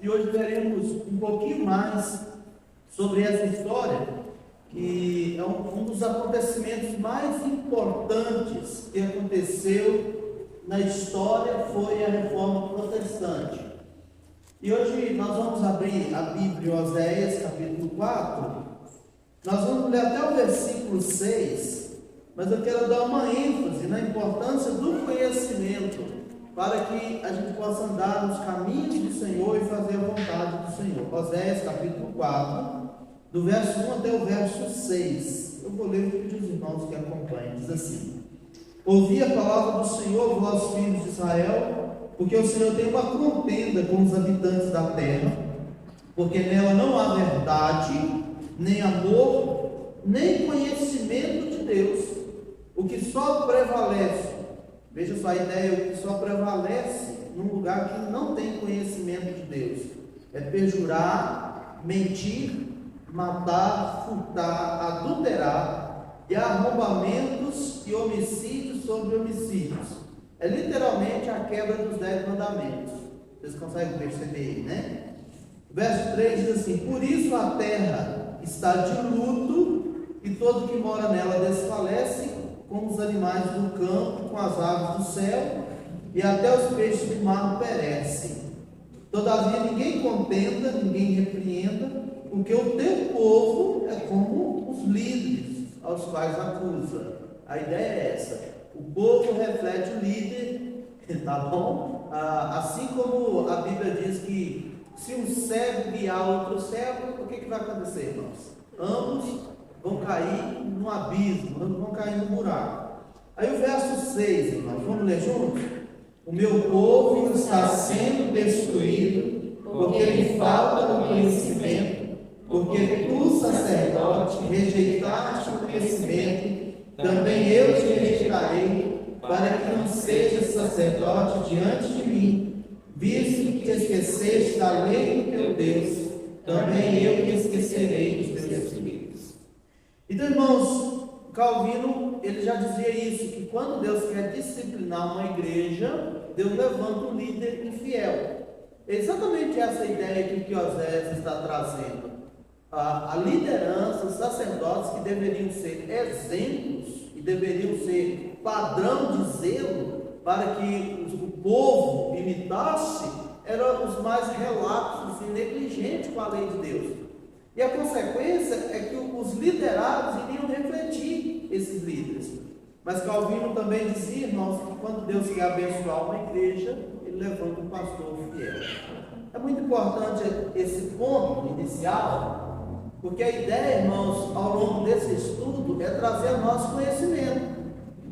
e hoje veremos um pouquinho mais sobre essa história, que é um dos acontecimentos mais importantes que aconteceu na história, foi a Reforma Protestante. E hoje nós vamos abrir a Bíblia, Oséias, capítulo 4, nós vamos ler até o versículo 6, mas eu quero dar uma ênfase na importância do conhecimento, para que a gente possa andar nos caminhos do Senhor e fazer a vontade do Senhor. Oséias capítulo 4, do verso 1 até o verso 6. Eu vou ler e pedir aos irmãos que acompanhem. Diz assim: ouvi a palavra do Senhor, vós filhos de Israel, porque o Senhor tem uma contenda com os habitantes da terra, porque nela não há verdade, nem amor, nem conhecimento de Deus. O que só prevalece, veja só a ideia, o que só prevalece num lugar que não tem conhecimento de Deus é perjurar, mentir, matar, furtar, adulterar, e arrombamentos e homicídios sobre homicídios. É literalmente a quebra dos 10 mandamentos. Vocês conseguem perceber, né? Verso 3 diz assim: por isso a terra está de luto, e todo que mora nela desfalece, como os animais do campo, com as aves do céu, e até os peixes do mar perecem. Todavia ninguém contenda, ninguém repreenda, porque o teu povo é como os líderes aos quais acusa. A ideia é essa: o povo reflete o líder, tá bom? Assim como a Bíblia diz que se um cego guiar outro cego, o que vai acontecer, irmãos? Ambos vão cair no abismo, vão cair no buraco. Aí o verso 6, irmãos, vamos ler juntos? O meu povo está sendo destruído, porque lhe falta o conhecimento, porque tu, sacerdote, rejeitaste o conhecimento, também eu te rejeitarei, para que não sejas sacerdote diante de mim, visto que te esqueceste da lei do teu Deus, também eu te esquecerei dos teus filhos. Então, irmãos, Calvino, ele já dizia isso, que quando Deus quer disciplinar uma igreja, Deus levanta um líder infiel. É exatamente essa ideia que Oséias está trazendo. A liderança, os sacerdotes que deveriam ser exemplos e deveriam ser padrão de zelo para que o povo imitasse, eram os mais relapsos e negligentes com a lei de Deus. E a consequência é que os liderados iriam refletir esses líderes. Mas Calvino também dizia, irmãos, que quando Deus quer abençoar uma igreja, ele levanta um pastor fiel. É muito importante esse ponto inicial, porque a ideia, irmãos, ao longo desse estudo, é trazer ao nosso conhecimento.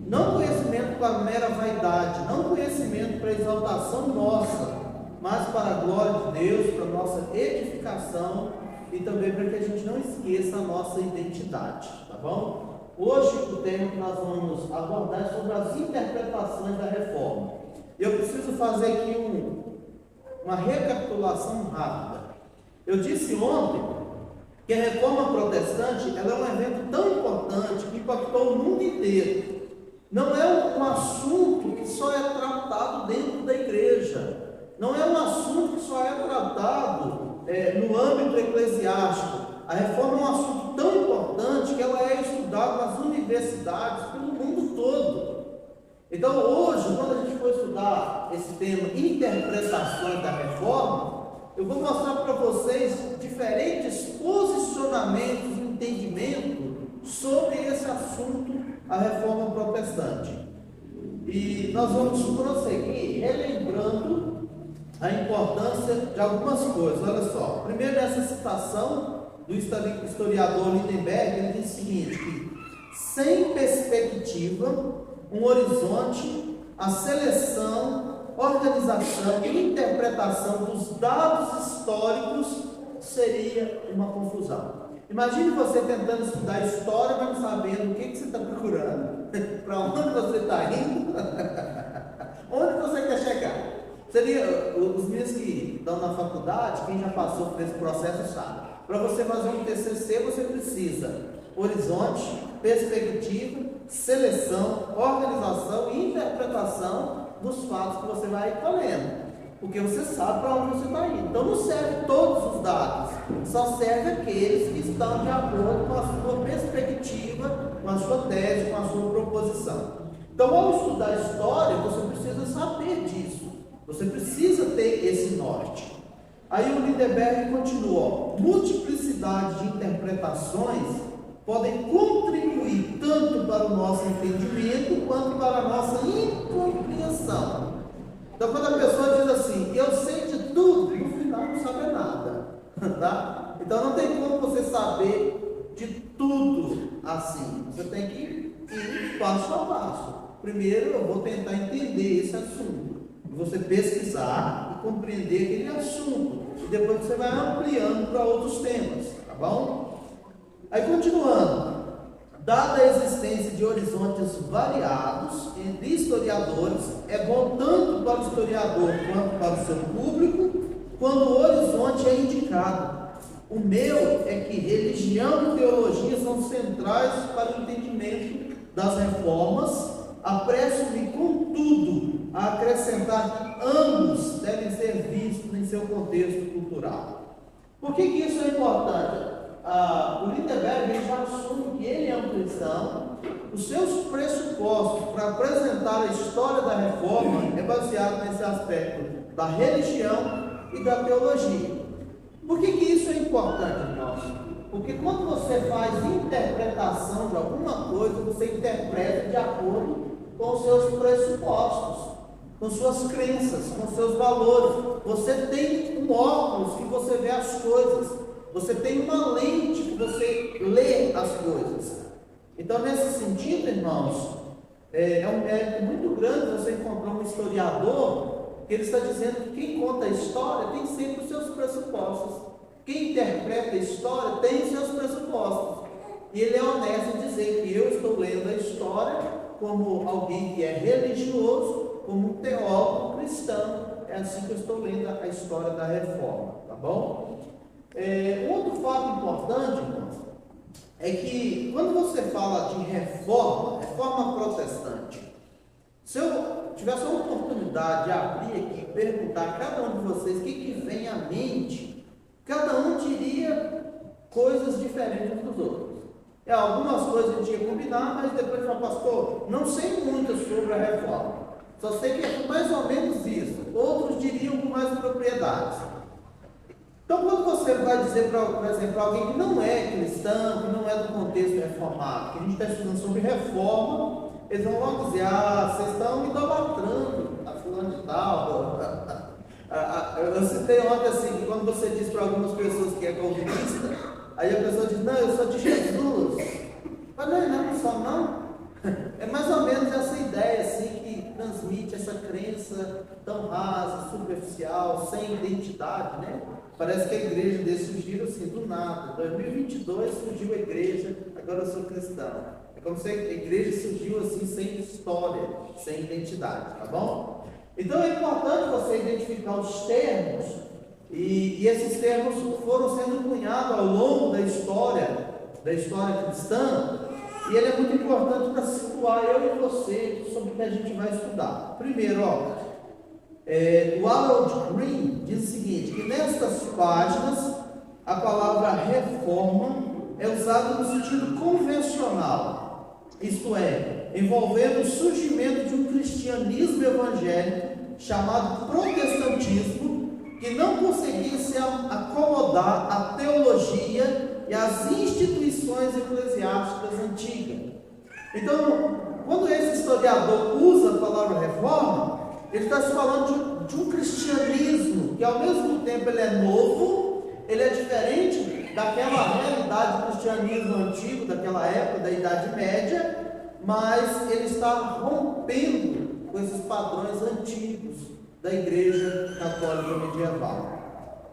Não conhecimento para mera vaidade, não conhecimento para exaltação nossa, mas para a glória de Deus, para a nossa edificação, e também para que a gente não esqueça a nossa identidade, tá bom? Hoje o tema que nós vamos abordar é sobre as interpretações da reforma. Eu preciso fazer aqui uma recapitulação rápida. Eu disse ontem que a reforma protestante ela é um evento tão importante que impactou o mundo inteiro. Não é um assunto que só é tratado dentro da igreja. Não é um assunto que só é tratado no âmbito eclesiástico. A reforma é um assunto tão importante que ela é estudada nas universidades pelo mundo todo. Então hoje, quando a gente for estudar esse tema, interpretações da reforma, eu vou mostrar para vocês diferentes posicionamentos e entendimento sobre esse assunto, a reforma protestante. E nós vamos prosseguir relembrando a importância de algumas coisas. Olha só, primeiro nessa citação do historiador Lindenberg, ele diz o seguinte, que sem perspectiva, um horizonte, a seleção, organização e interpretação dos dados históricos seria uma confusão. Imagine você tentando estudar história, mas não sabendo o que você está procurando, para onde você está indo, onde você quer chegar. Seria, os meninos que estão na faculdade, quem já passou por esse processo sabe. Para você fazer um TCC, você precisa horizonte, perspectiva, seleção, organização e interpretação dos fatos que você vai colhendo. Porque você sabe para onde você está indo. Então não serve todos os dados, só serve aqueles que estão de acordo com a sua perspectiva, com a sua tese, com a sua proposição. Então, ao estudar história, você precisa saber disso, você precisa ter esse norte. Aí o Lindenberg continua: multiplicidade de interpretações podem contribuir tanto para o nosso entendimento quanto para a nossa incompreensão. Então, quando a pessoa diz assim, eu sei de tudo, no final não sabe nada, tá? Então não tem como você saber de tudo assim, você tem que ir passo a passo. Primeiro eu vou tentar entender esse assunto, você pesquisar e compreender aquele assunto, e depois você vai ampliando para outros temas, tá bom? Aí continuando, dada a existência de horizontes variados entre historiadores, é bom tanto para o historiador quanto para o seu público, quando o horizonte é indicado. O meu é que religião e teologia são centrais para o entendimento das reformas. Apresso-me, contudo, a acrescentar que ambos devem ser vistos em seu contexto cultural. Por que isso é importante? O Lindenberg já assume que ele é um cristão. Os seus pressupostos para apresentar a história da reforma é baseado nesse aspecto da religião e da teologia. Por que isso é importante, irmãos? Porque quando você faz interpretação de alguma coisa, você interpreta de acordo com os seus pressupostos, com suas crenças, com seus valores. Você tem um óculos que você vê as coisas, você tem uma lente que você lê as coisas. Então, nesse sentido, irmãos, é um mérito muito grande você encontrar um historiador que ele está dizendo que quem conta a história tem sempre os seus pressupostos. Quem interpreta a história tem os seus pressupostos. E ele é honesto em dizer que eu estou lendo a história como alguém que é religioso, como um teólogo cristão. É assim que eu estou lendo a história da reforma, tá bom? Outro fato importante, irmãos, é que quando você fala de reforma protestante, se eu tivesse a oportunidade de abrir aqui e perguntar a cada um de vocês o que vem à mente, cada um diria coisas diferentes dos outros. Algumas coisas a gente ia combinar, mas depois fala, pastor, não sei muito sobre a reforma, só sei que é mais ou menos isso. Outros diriam com mais propriedades. Então, quando você vai dizer, por exemplo, alguém que não é cristão, que não é do contexto reformado, que a gente está estudando sobre reforma, eles vão logo dizer, vocês estão idolatrando a fulano de tal. Eu citei ontem assim, que quando você diz para algumas pessoas que é calvinista, aí a pessoa diz, não, eu sou de Jesus. Mas não só não. É mais ou menos essa ideia assim, que transmite essa crença tão rasa, superficial, sem identidade, né? Parece que a igreja surgiu assim, do nada. Em 2022 surgiu a igreja, agora eu sou cristão. É como se a igreja surgiu assim, sem história, sem identidade, tá bom? Então é importante você identificar os termos, e esses termos foram sendo cunhados ao longo da história cristã, e ele é muito importante para situar eu e você sobre o que a gente vai estudar. Primeiro, o Harold Green diz o seguinte, que nestas páginas a palavra reforma é usada no sentido convencional, isto é, envolvendo o surgimento de um cristianismo evangélico chamado protestantismo, que não conseguia se acomodar à teologia e às instituições eclesiásticas antigas. Então, quando esse historiador usa a palavra reforma, ele está se falando de um cristianismo que ao mesmo tempo ele é novo, ele é diferente daquela realidade do cristianismo antigo, daquela época da Idade Média, mas ele está rompendo com esses padrões antigos da Igreja Católica Medieval.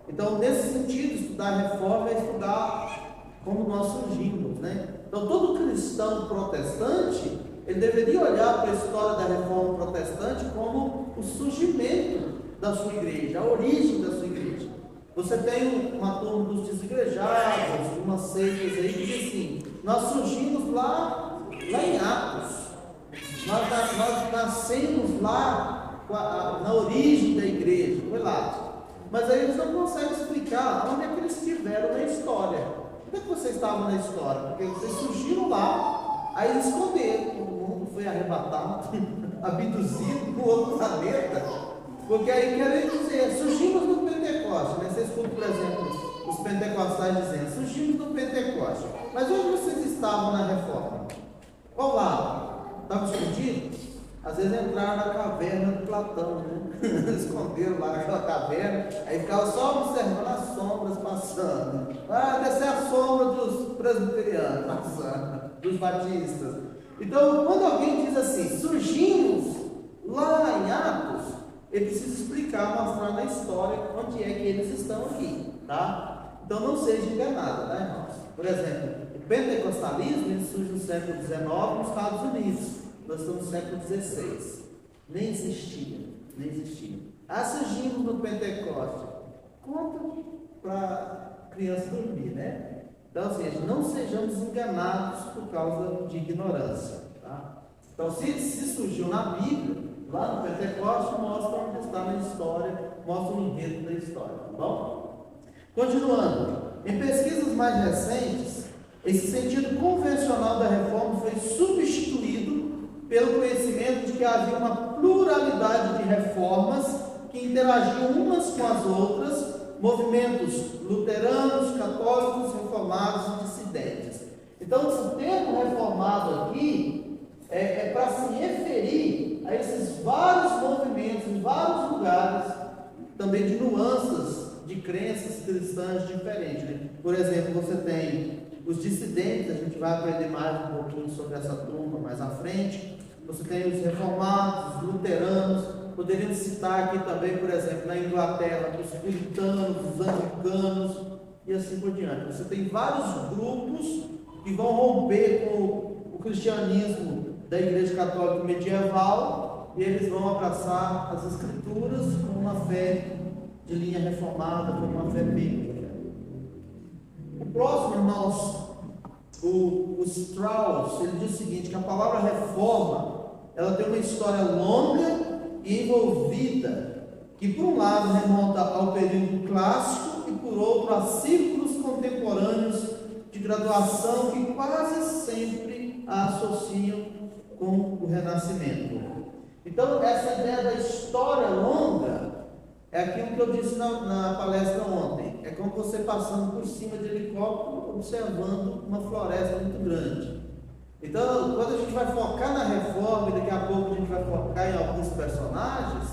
Então, nesse sentido, estudar a reforma é estudar como nós surgimos, né? Então, todo cristão protestante, ele deveria olhar para a história da reforma protestante como o surgimento da sua igreja, a origem da sua igreja. Você tem uma turma dos desigrejados, umas seitas aí que diz assim, nós surgimos lá em Atos, nós nascemos lá na origem da igreja, foi lá. mas aí eles não conseguem explicar onde é que eles estiveram na história. Onde é que vocês estavam na história? Porque vocês surgiram lá, aí eles esconderam, todo mundo foi arrebatado, abduzido para outro planeta, porque aí querem dizer, surgimos no Pentecoste, né? Você escuta, por exemplo, os pentecostais dizendo, surgimos no Pentecoste, mas onde vocês estavam na reforma? Qual lado? Estavam escondidos? Às vezes entraram na caverna do Platão, né? Esconderam lá naquela caverna, aí ficavam só observando as sombras passando. Ah, dessa é a sombra dos presbiterianos passando, dos batistas. Então, quando alguém diz assim, surgimos lá em Atos, ele precisa explicar, mostrar na história onde é que eles estão aqui, tá? Então não seja enganado, né, irmãos? Por exemplo, o pentecostalismo ele surge no século XIX nos Estados Unidos. Nós estamos no século XVI. Nem existia. Ah, surgimos no Pentecoste. Conta para criança dormir, né? Então, assim, não sejamos enganados por causa de ignorância, tá? Então, se surgiu na Bíblia, lá no Pentecoste, mostra onde está na história, mostra o enredo da história, tá bom? Continuando, em pesquisas mais recentes, esse sentido convencional da reforma foi substituído pelo conhecimento de que havia uma pluralidade de reformas que interagiam umas com as outras, movimentos luteranos, católicos, reformados e dissidentes. Então, o termo reformado aqui é para se referir a esses vários movimentos em vários lugares, também de nuances de crenças cristãs diferentes, né? Por exemplo, você tem os dissidentes, a gente vai aprender mais um pouquinho sobre essa turma mais à frente. Você tem os reformados, os luteranos, poderíamos citar aqui também, por exemplo, na Inglaterra, os puritanos, os anglicanos e assim por diante. Você tem vários grupos que vão romper com o cristianismo da Igreja Católica medieval e eles vão abraçar as Escrituras com uma fé de linha reformada, com uma fé bíblica. O próximo, irmãos, o Strauss, ele diz o seguinte, que a palavra reforma, ela tem uma história longa e envolvida, que por um lado remonta ao período clássico e por outro a círculos contemporâneos de graduação que quase sempre a associam com o Renascimento. Então, essa ideia da história longa é aquilo que eu disse na palestra ontem. É como você passando por cima de helicóptero, observando uma floresta muito grande. Então, quando a gente vai focar na reforma, e daqui a pouco a gente vai focar em alguns personagens,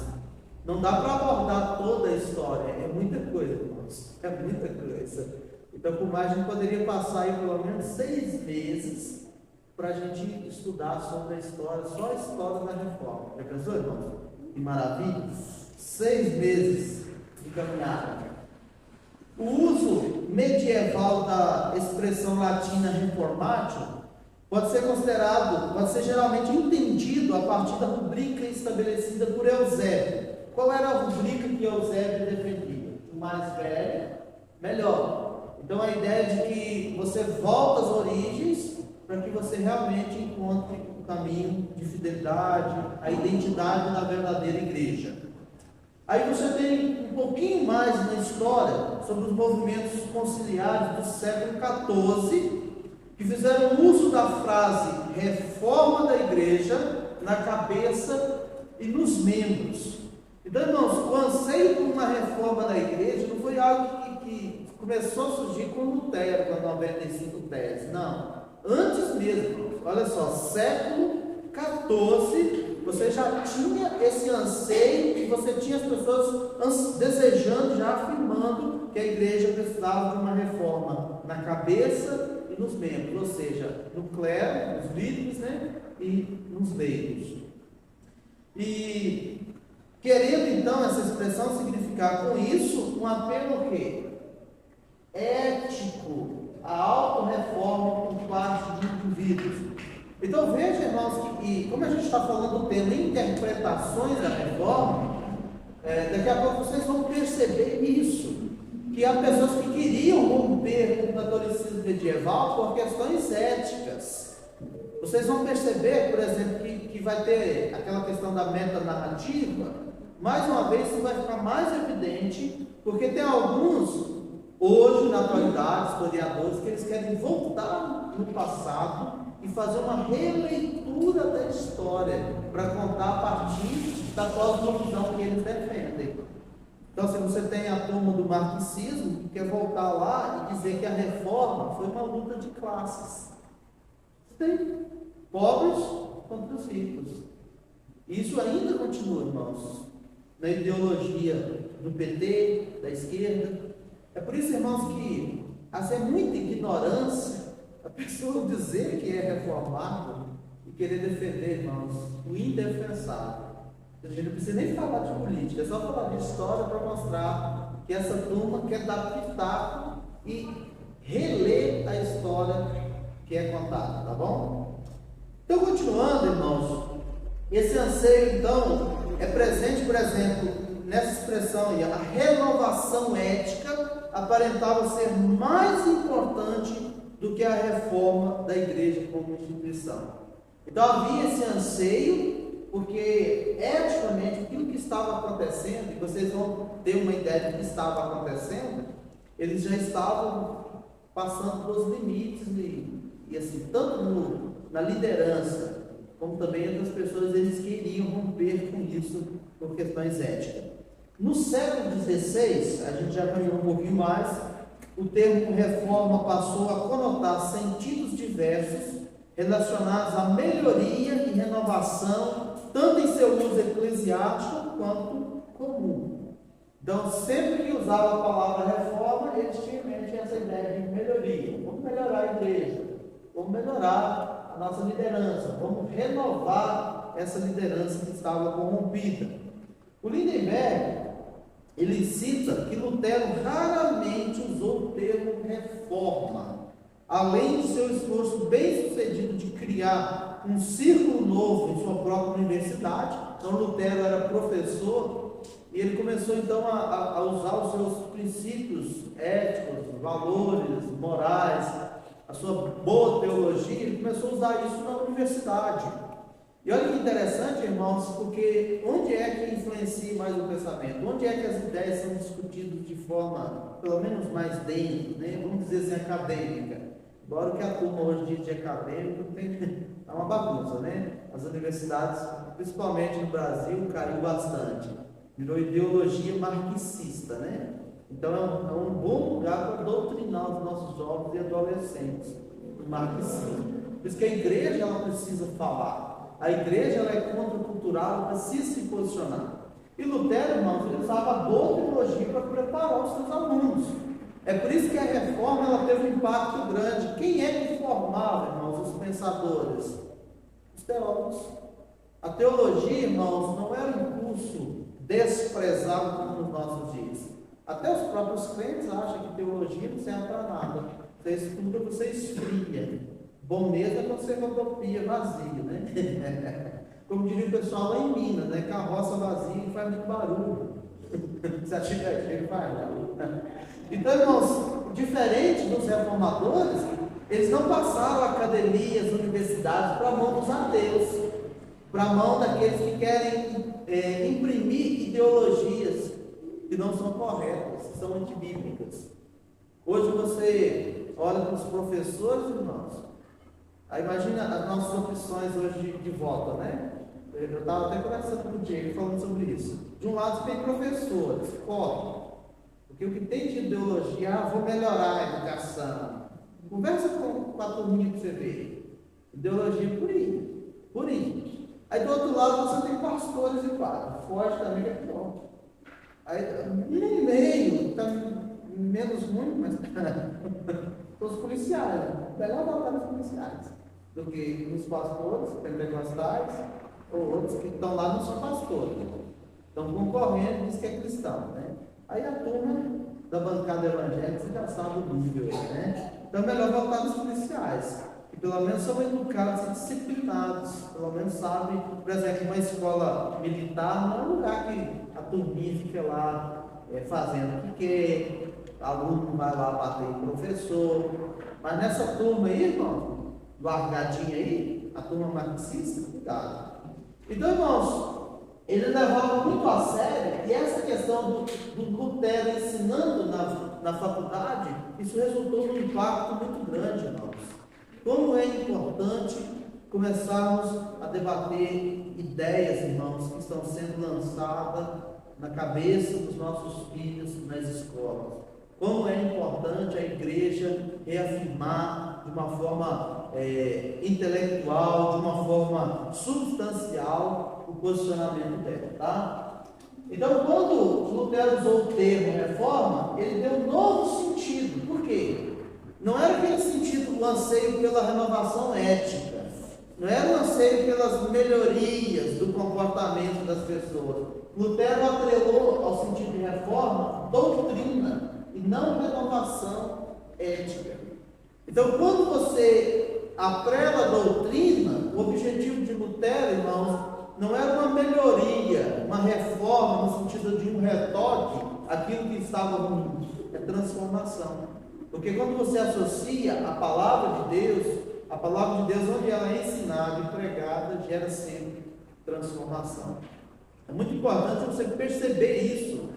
não dá para abordar toda a história. É muita coisa, irmãos. É muita coisa. Então, por mais, a gente poderia passar aí pelo menos 6 meses para a gente estudar sobre a história, só a história da reforma. Já pensou, irmãos? Que maravilha! 6 meses de caminhada. O uso medieval da expressão latina reformatio pode ser geralmente entendido a partir da rubrica estabelecida por Eusébio. Qual era a rubrica que Eusébio defendia? O mais velho, melhor. Então a ideia de que você volta às origens para que você realmente encontre o caminho de fidelidade, a identidade da verdadeira igreja. Aí você tem um pouquinho mais na história sobre os movimentos conciliares do século XIV, que fizeram uso da frase reforma da igreja na cabeça e nos membros. Então, irmãos, o anseio por uma reforma da igreja não foi algo que começou a surgir com Lutero, com a 95 teses, não. Antes mesmo, olha só, século XIV, você já tinha esse anseio e você tinha as pessoas desejando, já afirmando que a igreja precisava de uma reforma na cabeça e nos membros, ou seja, no clero, nos líderes, né, e nos leigos. E querendo então essa expressão significar com isso um apelo o quê? Ético, a autorreforma por parte de indivíduos. Então veja, irmãos, que como a gente está falando do tema interpretações da reforma, daqui a pouco vocês vão perceber isso, que há pessoas que queriam romper com o catolicismo medieval por questões éticas. Vocês vão perceber, por exemplo, que vai ter aquela questão da metanarrativa, mais uma vez isso vai ficar mais evidente, porque tem alguns, hoje, na atualidade, historiadores, que eles querem voltar no passado e fazer uma releitura da história, para contar a partir da cosmovisão que eles defendem. Então, se você tem a turma do marxismo, que quer voltar lá e dizer que a reforma foi uma luta de classes. Tem pobres contra os ricos. Isso ainda continua, irmãos, na ideologia do PT, da esquerda. É por isso, irmãos, que é muita ignorância a pessoa dizer que é reformado e querer defender, irmãos, o indefensável. A gente não precisa nem falar de política, é só falar de história para mostrar que essa turma quer dar pitaco e reler a história que é contada, tá bom? Então, continuando, irmãos, esse anseio, então, é presente, por exemplo, nessa expressão aí, a renovação ética aparentava ser mais importante do que a reforma da igreja como instituição. Então, havia esse anseio, porque eticamente aquilo que estava acontecendo, e vocês vão ter uma ideia do que estava acontecendo, eles já estavam passando dos limites e assim, tanto na liderança como também entre as pessoas, eles queriam romper com isso por questões éticas. No século XVI, a gente já caminhou um pouquinho mais, o termo reforma passou a conotar sentidos diversos relacionados à melhoria e renovação, tanto em seu uso eclesiástico quanto comum. Então, sempre que usava a palavra reforma, eles tinham em mente essa ideia de melhoria. Vamos melhorar a igreja, vamos melhorar a nossa liderança, vamos renovar essa liderança que estava corrompida. O Lindenberg, ele cita que Lutero raramente usou o termo reforma, além de seu esforço bem sucedido de criar um círculo novo em sua própria universidade. Então Lutero era professor e ele começou então a usar os seus princípios éticos, valores, morais, a sua boa teologia. Ele começou a usar isso na universidade. E olha que interessante, irmãos, porque onde é que influencia mais o pensamento? Onde é que as ideias são discutidas de forma, pelo menos mais densa, né? Vamos dizer assim, acadêmica? Embora o que a turma hoje diz de acadêmico é uma bagunça, né? As universidades, principalmente no Brasil, caiu bastante. Virou ideologia marxista, né? Então é um bom lugar para doutrinar os nossos jovens e adolescentes, o marxismo. Por isso que a igreja ela precisa falar. A igreja ela é contracultural, ela precisa se posicionar. E Lutero, irmãos, ele usava a boa teologia para preparar os seus alunos. É por isso que a reforma ela teve um impacto grande. Quem é que formava, irmãos, os pensadores? Os teólogos. A teologia, irmãos, não era um curso desprezado como nos nossos dias. Até os próprios crentes acham que teologia não serve para nada. Você estuda, você esfria. Bom mesmo é quando você rodopia vazia, né? Como diria o pessoal lá em Minas, né? Carroça vazia faz muito barulho. Se ativer cheio, faz barulho. Então, irmãos, diferente dos reformadores, eles não passaram academias, universidades para a mão dos ateus, para a mão daqueles que querem imprimir ideologias que não são corretas, que são antibíblicas. Hoje você olha para os professores, irmãos, aí imagina as nossas opções hoje de voto, né? Eu estava até conversando com o Diego falando sobre isso. De um lado você tem professores, corre. Porque o que tem de ideologia, vou melhorar a educação. Conversa com a turminha para você ver. Ideologia purinha, purinha. Aí do outro lado você tem pastores e padres. Foge também que é pior. Aí no meio, está menos muito, mas os policiais. Melhor votar nos policiais do que nos pastores pentecostais ou outros que estão lá não são pastores. Estão concorrendo, diz que é cristão, né? Aí a turma da bancada evangélica, você já sabe o nível aí, né? Então é melhor votar nos policiais, que pelo menos são educados e disciplinados, pelo menos sabem, por exemplo, uma escola militar não é um lugar que a turminha fica lá fazendo o que quer, aluno não vai lá bater em professor, mas nessa turma aí, irmão, largadinha aí, a turma marxista, cuidado. Então, irmãos, ele levava muito a sério, e essa questão do Lutero ensinando na faculdade, isso resultou num impacto muito grande, irmãos. Como é importante começarmos a debater ideias, irmãos, que estão sendo lançadas na cabeça dos nossos filhos nas escolas. Como é importante a igreja reafirmar de uma forma intelectual, de uma forma substancial, o posicionamento dela, tá? Então, quando Lutero usou o termo reforma, ele deu um novo sentido. Por quê? Não era aquele sentido do anseio pela renovação ética, não era o anseio pelas melhorias do comportamento das pessoas. Lutero atrelou ao sentido de reforma doutrina e não renovação ética. Então, quando você atrela a doutrina, o objetivo de Lutero, irmãos, não era uma melhoria, uma reforma no sentido de um retoque, aquilo que estava ruim, é transformação. Porque quando você associa a palavra de Deus onde ela é ensinada e pregada, gera sempre transformação. É muito importante você perceber isso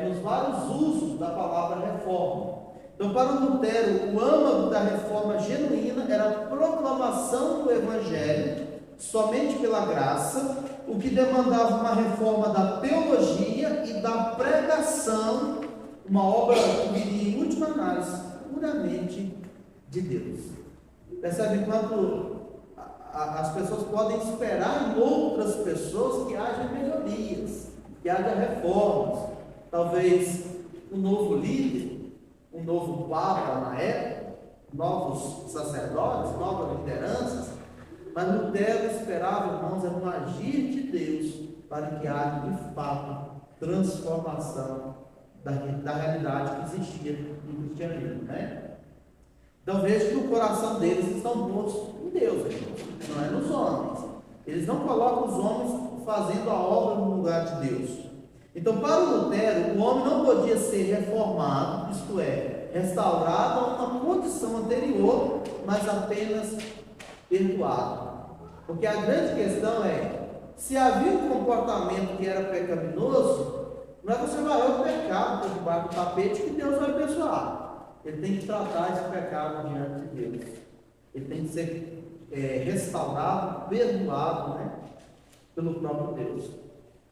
nos vários usos da palavra reforma. Então, para Lutero, o âmago da reforma genuína era a proclamação do Evangelho somente pela graça, o que demandava uma reforma da teologia e da pregação, uma obra que viria em última análise puramente de Deus. Percebe quanto as pessoas podem esperar em outras pessoas que haja melhorias, que haja reformas, talvez um novo líder, um novo papa na época, novos sacerdotes, novas lideranças, mas Lutero esperava, irmãos, era um agir de Deus para que haja de fato transformação da realidade que existia no cristianismo, né? Então veja que o coração deles estão postos em Deus, irmãos, não é nos homens. Eles não colocam os homens fazendo a obra no lugar de Deus. Então, para o Lutero, o homem não podia ser reformado, isto é, restaurado a uma condição anterior, mas apenas perdoado. Porque a grande questão é, se havia um comportamento que era pecaminoso, não é você varrer o pecado por debaixo do tapete que Deus vai perdoar. Ele tem que tratar esse pecado diante de Deus. Ele tem que ser restaurado, perdoado, né, pelo próprio Deus.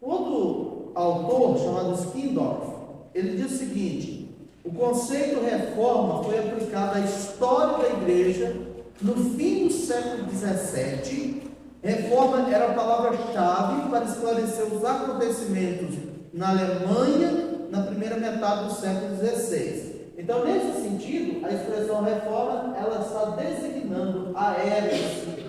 Outro autor, chamado Skindorf, ele diz o seguinte: o conceito reforma foi aplicado à história da igreja no fim do século XVII. Reforma era a palavra-chave para esclarecer os acontecimentos na Alemanha na primeira metade do século XVI. Então, nesse sentido, a expressão reforma, ela está designando a época,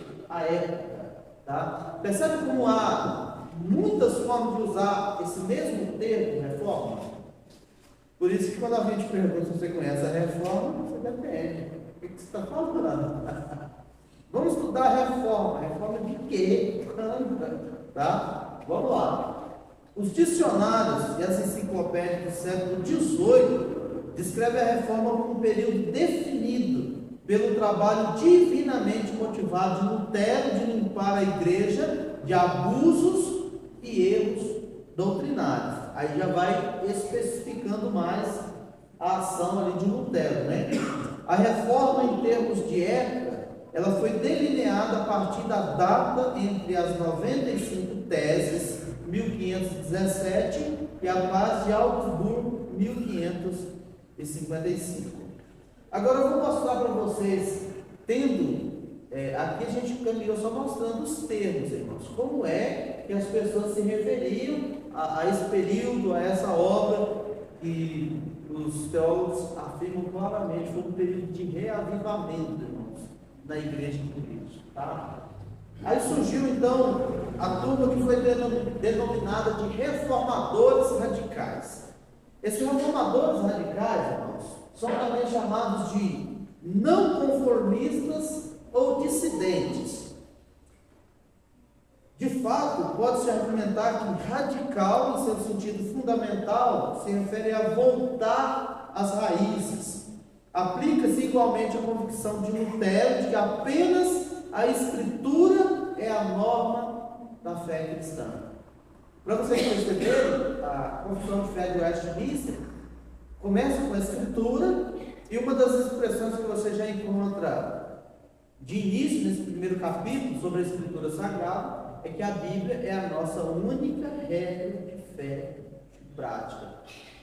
tá? Percebe como há muitas formas de usar esse mesmo termo, reforma? Por isso que quando a gente pergunta se você conhece a reforma, você depende. O que você está falando? Vamos estudar a reforma. Reforma de quê? Tá? Vamos lá. Os dicionários e as enciclopédias do século XVIII descreve a reforma como um período definido pelo trabalho divinamente motivado de Lutero de limpar a igreja de abusos e erros doutrinários. Aí já vai especificando mais a ação ali de Lutero, né? A reforma, em termos de época, ela foi delineada a partir da data entre as 95 teses, 1517, e a paz de Augsburgo, 1555. Agora eu vou mostrar para vocês, aqui a gente caminhou só mostrando os termos, irmãos, como é que as pessoas se referiam a esse período, a essa obra, que os teólogos afirmam claramente foi um período de reavivamento, irmãos, na igreja de Cristo, tá? Aí surgiu então a turma que foi denominada de reformadores radicais. Esses reformadores radicais, irmãos, são também chamados de não conformistas ou dissidentes. De fato, pode-se argumentar que radical, em seu sentido fundamental, se refere a voltar às raízes. Aplica-se igualmente a convicção de Lutero de que apenas a Escritura é a norma da fé cristã. Para vocês perceberem, a Confissão de Fé de Westminster começa com a Escritura, e uma das expressões que você já encontra de início, nesse primeiro capítulo, sobre a Escritura Sagrada, é que a Bíblia é a nossa única regra de fé e prática.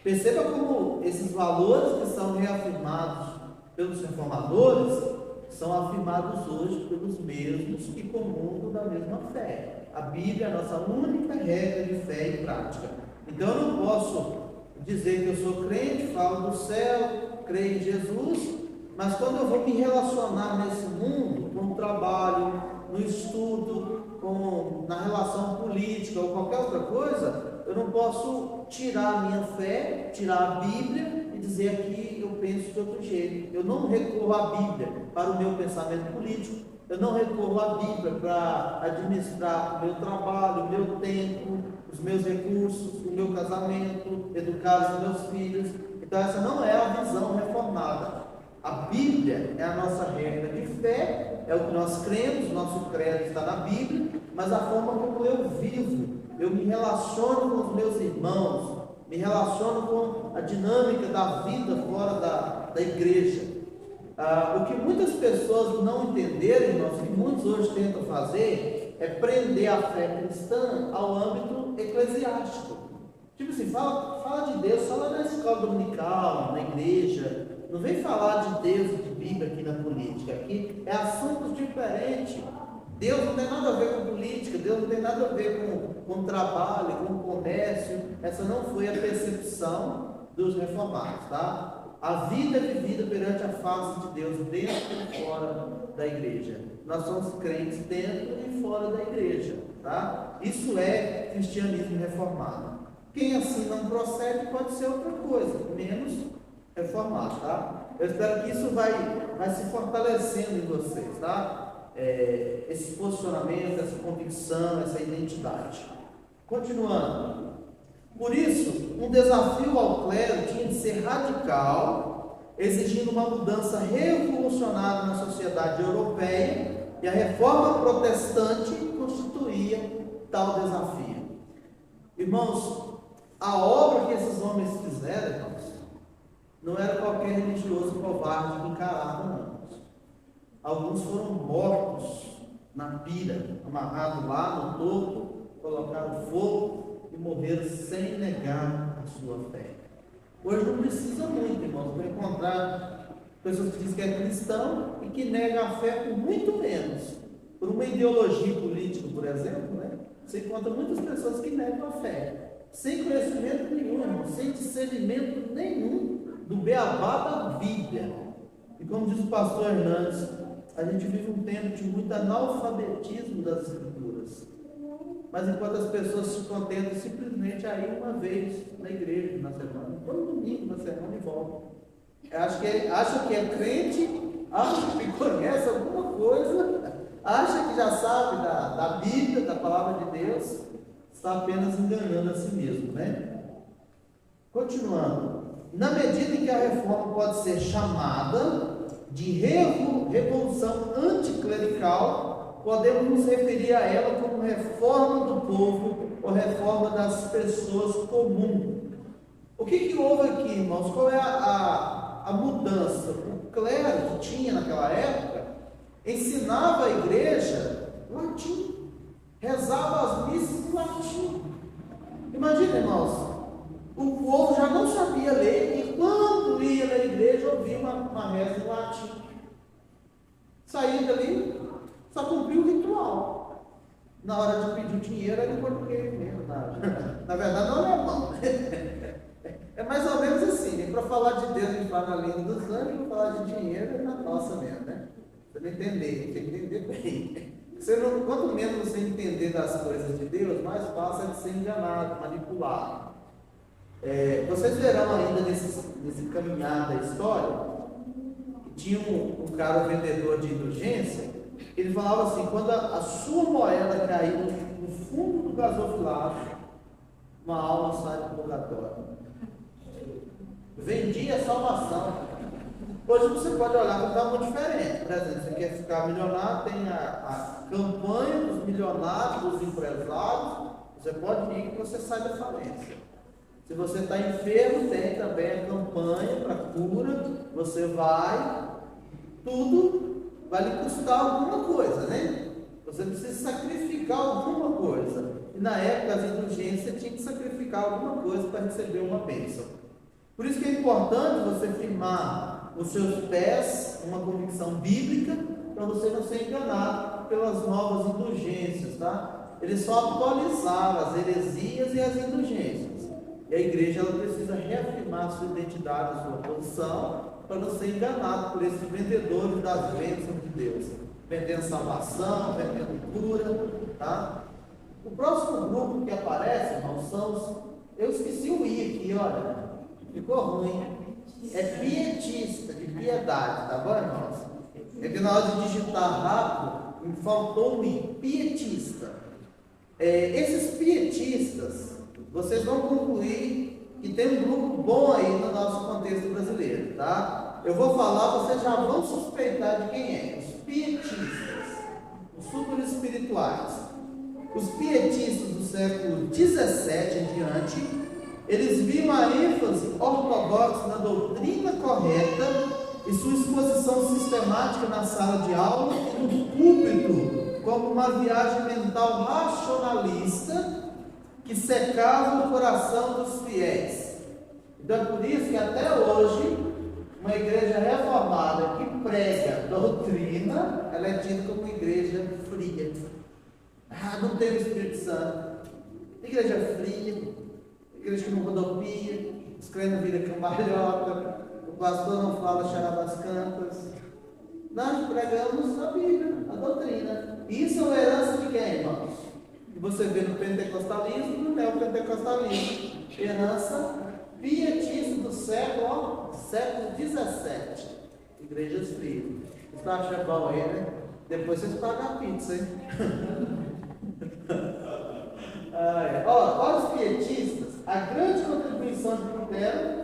Perceba como esses valores que são reafirmados pelos reformadores são afirmados hoje pelos mesmos que comungam da mesma fé. A Bíblia é a nossa única regra de fé e prática. Então eu não posso dizer que eu sou crente, falo do céu, creio em Jesus, mas quando eu vou me relacionar nesse mundo, no trabalho, no estudo, na relação política ou qualquer outra coisa, eu não posso tirar a minha fé, tirar a Bíblia e dizer aqui eu penso de outro jeito. Eu não recorro à Bíblia para o meu pensamento político, eu não recorro à Bíblia para administrar o meu trabalho, o meu tempo, os meus recursos, o meu casamento, educar os meus filhos. Então essa não é a visão reformada. A Bíblia é a nossa regra de fé, é o que nós cremos, nosso credo está na Bíblia, mas a forma como eu vivo, eu me relaciono com os meus irmãos, me relaciono com a dinâmica da vida fora da igreja. O que muitas pessoas não entenderam, irmãos, que muitos hoje tentam fazer, é prender a fé cristã ao âmbito eclesiástico. Tipo assim, fala de Deus, fala na escola dominical, na igreja. Não vem falar de Deus e de Bíblia aqui na política. Aqui é assuntos diferentes. Deus não tem nada a ver com política, Deus não tem nada a ver com trabalho, com comércio. Essa não foi a percepção dos reformados, tá? A vida é vivida perante a face de Deus, dentro e fora da igreja. Nós somos crentes dentro e fora da igreja, tá? Isso é cristianismo reformado. Quem assim não procede pode ser outra coisa, menos reformado, tá? Eu espero que isso vai se fortalecendo em vocês, tá? Esse posicionamento, essa convicção, essa identidade. Continuando. Por isso, um desafio ao clero tinha de ser radical, exigindo uma mudança revolucionária na sociedade europeia, e a reforma protestante constituía tal desafio. Irmãos, a obra que esses homens fizeram, irmãos, não era qualquer religioso covarde que encarava, não. Alguns foram mortos na pira, amarrados lá no topo, colocaram fogo e morreram sem negar a sua fé. Hoje não precisa muito, irmãos, para encontrar pessoas que dizem que é cristão e que negam a fé por muito menos. Por uma ideologia política, por exemplo, né? Você encontra muitas pessoas que negam a fé, sem conhecimento nenhum, irmão, sem discernimento nenhum do beabá da Bíblia. E como diz o pastor Hernandes, a gente vive um tempo de muito analfabetismo das Escrituras. Mas enquanto as pessoas se contentam simplesmente a ir uma vez na igreja na semana, todo domingo na semana e volta. Acha que é crente, acha que conhece alguma coisa, acha que já sabe da Bíblia, da palavra de Deus, está apenas enganando a si mesmo, né? Continuando. Na medida em que a reforma pode ser chamada de revolução anticlerical, podemos nos referir a ela como reforma do povo ou reforma das pessoas comuns. O que houve aqui, irmãos? Qual é a mudança? O clero que tinha naquela época ensinava a igreja latim, rezava as missas em latim. Imagina, irmãos, o povo já não sabia ler e quando ia na igreja ouvia uma reza em latim. Saía dali, só cumpria o ritual. Na hora de pedir dinheiro era em português mesmo. Na verdade, não é alemão. É mais ou menos assim, para falar de Deus a gente fala na língua dos anjos, para falar de dinheiro é na nossa mesmo, né? Você não entender, tem que entender bem. Quanto menos você entender das coisas de Deus, mais fácil é de ser enganado, manipulado. Vocês verão ainda nesse caminhar da história, que tinha um cara, um vendedor de indulgência, ele falava assim, quando a sua moeda cair no fundo do gasofilado, uma alma sai do purgatório. Vendia a salvação. Hoje você pode olhar para está muito diferente. Por exemplo, você quer ficar milionário, tem a campanha dos milionários, dos empresários, Você pode ir que você sai da falência. Se você está enfermo, tem também a campanha para cura. Você vai, tudo vai lhe custar alguma coisa, né? Você precisa sacrificar alguma coisa. E na época, as indulgências, você tinha que sacrificar alguma coisa para receber uma bênção. Por isso que é importante você firmar os seus pés uma convicção bíblica, para você não ser enganado pelas novas indulgências, tá? Eles só atualizaram as heresias e as indulgências. E a igreja ela precisa reafirmar sua identidade, sua posição, para não ser enganado por esses vendedores das bênçãos de Deus. Vendendo salvação, vendendo cura, tá? O próximo grupo que aparece, irmãos, são os... Eu esqueci o I aqui, olha. Ficou ruim. É pietista, de piedade, tá bom, irmãos? É que na hora de digitar rápido, me faltou o I. Pietista. Esses pietistas, vocês vão concluir que tem um grupo bom aí no nosso contexto brasileiro, tá? Eu vou falar, vocês já vão suspeitar de quem é. Os pietistas, os super espirituais. Os pietistas do século XVII em diante, eles viam a ênfase ortodoxa na doutrina correta e sua exposição sistemática na sala de aula e no púlpito como uma viagem mental racionalista que secava o coração dos fiéis. Então é por isso que até hoje uma igreja reformada que prega doutrina, ela é tida como uma igreja fria. Não tem o Espírito Santo. Igreja fria, igreja que não rodopia, os crentes não viram cambalhota, o pastor não fala charadas cantas. Nós pregamos a Bíblia, a doutrina. Isso é uma herança de quem, irmãos? Que você vê no pentecostalismo e no neopentecostalismo. Herança pietista do século XVII. Igrejas frias. Você está achando bom aí, né? Depois vocês pagam a pizza, hein? Olha os pietistas, a grande contribuição de Lutero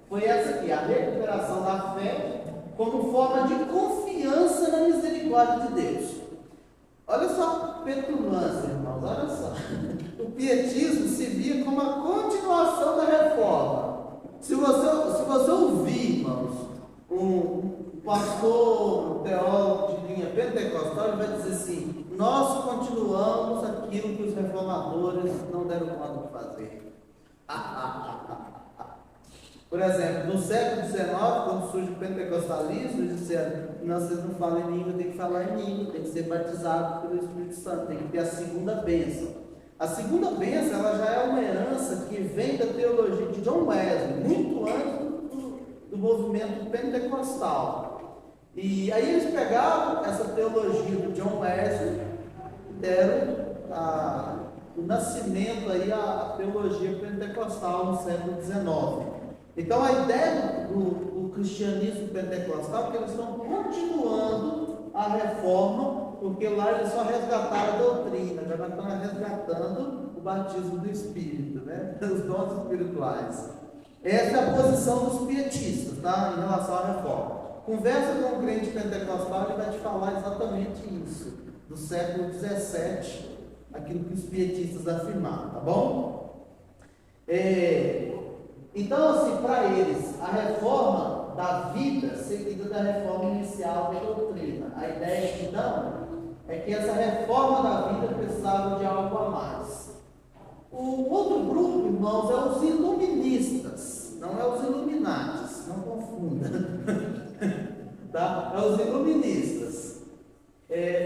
foi essa aqui, a recuperação da fé como forma de confiança na misericórdia de Deus. Olha só a petulância, irmãos, olha só. O pietismo se via como a continuação da reforma. Se você ouvir, irmãos, um pastor, um teólogo de linha pentecostal, ele vai dizer assim: nós continuamos aquilo que os reformadores não deram conta de fazer. Por exemplo, no século XIX, quando surge o pentecostalismo, eles disseram: não, vocês não falam em língua, tem que falar em língua, tem que ser batizado pelo Espírito Santo, tem que ter a segunda bênção. A segunda bênção, ela já é uma herança que vem da teologia de John Wesley, muito antes do movimento pentecostal. E aí eles pegaram essa teologia do John Wesley e deram o nascimento aí à teologia pentecostal no século XIX. Então a ideia do cristianismo pentecostal é que eles estão continuando a reforma, porque lá eles só resgataram a doutrina, já estão resgatando o batismo do Espírito, né? Os dons espirituais. Essa é a posição dos pietistas, tá? Em relação à reforma. Conversa com um crente pentecostal, ele vai te falar exatamente isso, do século XVII, aquilo que os pietistas afirmaram, tá bom? Então, assim, para eles, a reforma da vida seguida da reforma inicial da doutrina. A ideia que dão é que essa reforma da vida precisava de algo a mais. O outro grupo, irmãos, é os iluministas, não é os iluminatis, não confunda. Tá? É os iluministas.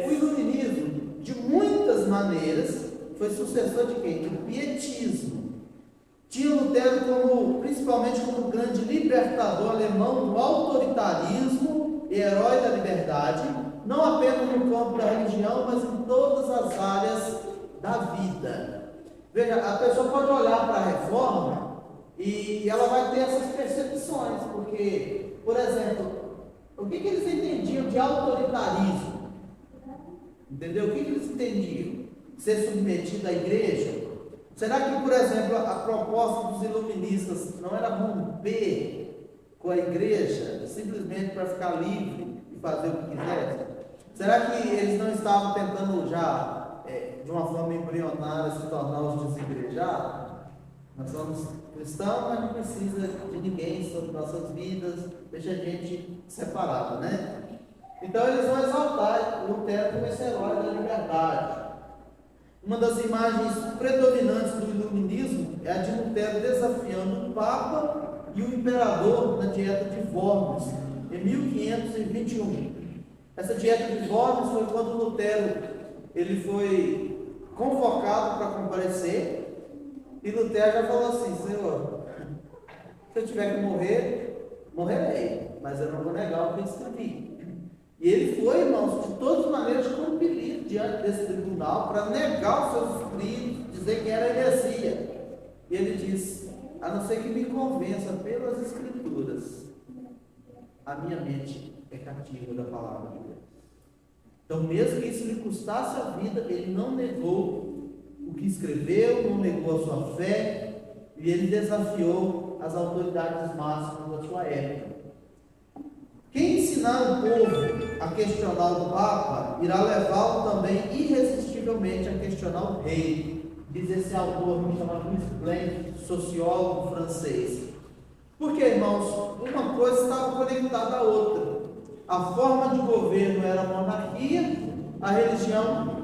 O iluminismo, de muitas maneiras, foi sucessor de quem? Do pietismo. Tinha Lutero principalmente como grande libertador alemão do autoritarismo e herói da liberdade, não apenas no campo da religião, mas em todas as áreas da vida. Veja, a pessoa pode olhar para a reforma e ela vai ter essas percepções, porque, por exemplo, o que eles entendiam de autoritarismo? Entendeu? O que eles entendiam? Ser submetido à igreja? Será que, por exemplo, a proposta dos iluministas não era romper com a igreja, simplesmente para ficar livre e fazer o que quisesse? Será que eles não estavam tentando já de uma forma embrionária, se tornar os desigrejados? Nós somos cristãos, mas não precisa de ninguém sobre nossas vidas, deixa a gente separado, né? Então eles vão exaltar Lutero como esse herói da liberdade. Uma das imagens predominantes do iluminismo é a de Lutero desafiando o Papa e o Imperador na Dieta de Worms, em 1521. Essa Dieta de Worms foi quando Lutero ele foi convocado para comparecer, e Lutero já falou assim: Senhor, se eu tiver que morrer, morrerei, mas eu não vou negar o que eu escrevi. E ele foi, irmãos, de todas as maneiras compelido diante desse tribunal para negar os seus escritos, dizer que era heresia. E ele disse: a não ser que me convença pelas escrituras, a minha mente é cativa da palavra de Deus. Então, mesmo que isso lhe custasse a vida, ele não negou o que escreveu, não negou a sua fé, e ele desafiou as autoridades máximas da sua época. Quem ensinar o povo a questionar o Papa, irá levá-lo também irresistivelmente a questionar o rei, diz esse autor chamado Louis Blanc, sociólogo francês. Porque, irmãos, uma coisa estava conectada à outra. A forma de governo era a monarquia, a religião